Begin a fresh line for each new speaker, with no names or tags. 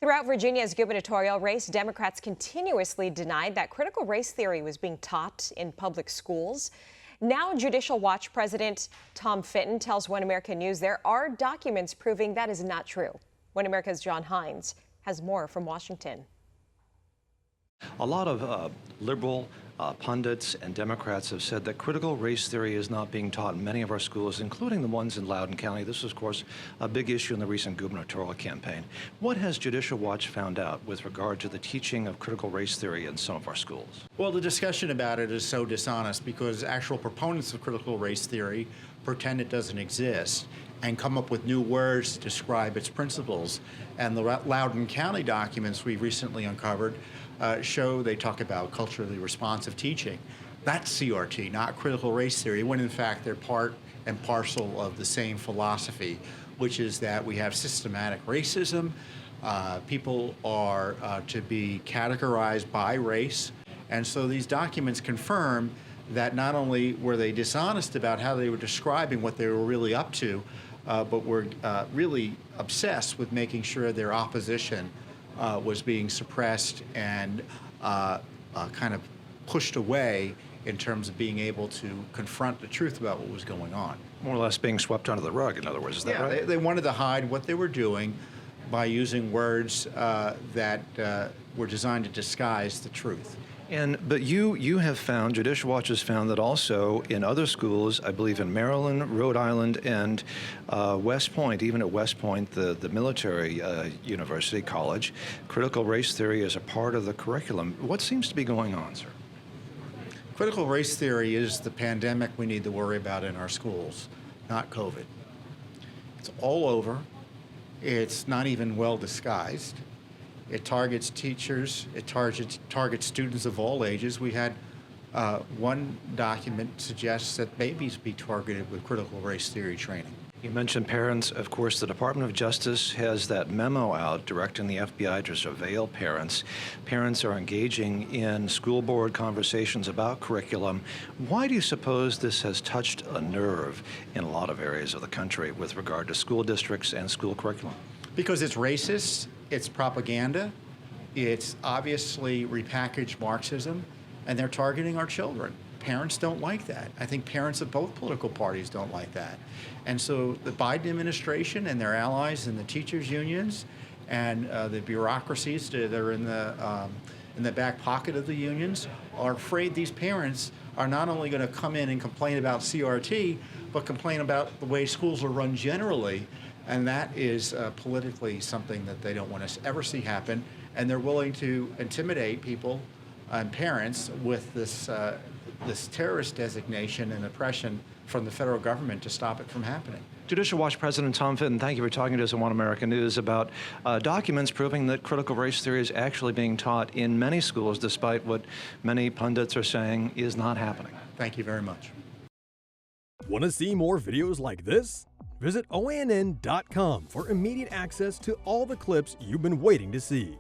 Throughout Virginia's gubernatorial race, Democrats continuously denied that critical race theory was being taught in public schools. Now, Judicial Watch President Tom Fitton tells One America News there are documents proving that is not true. One America's John Hines has more from Washington.
A lot of liberal pundits and Democrats have said that critical race theory is not being taught in many of our schools, including the ones in Loudoun County. This is, of course, a big issue in the recent gubernatorial campaign. What has Judicial Watch found out with regard to the teaching of critical race theory in some of our schools?
Well, the discussion about it is so dishonest because actual proponents of critical race theory pretend it doesn't exist and come up with new words to describe its principles. And the Loudoun County documents we recently uncovered show they talk about culturally responsive teaching. That's CRT, not critical race theory, when in fact they're part and parcel of the same philosophy, which is that we have systematic racism. People are to be categorized by race. And so these documents confirm that not only were they dishonest about how they were describing what they were really up to, but were really obsessed with making sure their opposition was being suppressed and kind of pushed away in terms of being able to confront the truth about what was going on.
More or less being swept under the rug, in other words, is that right?
They wanted to hide what they were doing by using words that were designed to disguise the truth.
But you have found, Judicial Watch has found that also in other schools, I believe in Maryland, Rhode Island, and West Point, even at West Point, the military university college, critical race theory is a part of the curriculum. What seems to be going on, sir?
Critical race theory is the pandemic we need to worry about in our schools, not COVID. It's all over. It's not even well disguised. It targets teachers. It targets students of all ages. We had one document suggests that babies be targeted with critical race theory training.
You mentioned parents. Of course, the Department of Justice has that memo out directing the FBI to surveil parents. Parents are engaging in school board conversations about curriculum. Why do you suppose this has touched a nerve in a lot of areas of the country with regard to school districts and school curriculum?
Because it's racist, it's propaganda, it's obviously repackaged Marxism, and they're targeting our children. Parents don't like that. I think parents of both political parties don't like that. And so the Biden administration and their allies and the teachers' unions and the bureaucracies that are in the back pocket of the unions are afraid these parents are not only going to come in and complain about CRT, but complain about the way schools are run generally. And that is politically something that they don't want to ever see happen. And they're willing to intimidate people and parents with this terrorist designation and oppression from the federal government to stop it from happening.
Judicial Watch President Tom Fitton, thank you for talking to us on One America News about documents proving that critical race theory is actually being taught in many schools, despite what many pundits are saying is not happening.
Thank you very much.
Want to see more videos like this? Visit OANN.com for immediate access to all the clips you've been waiting to see.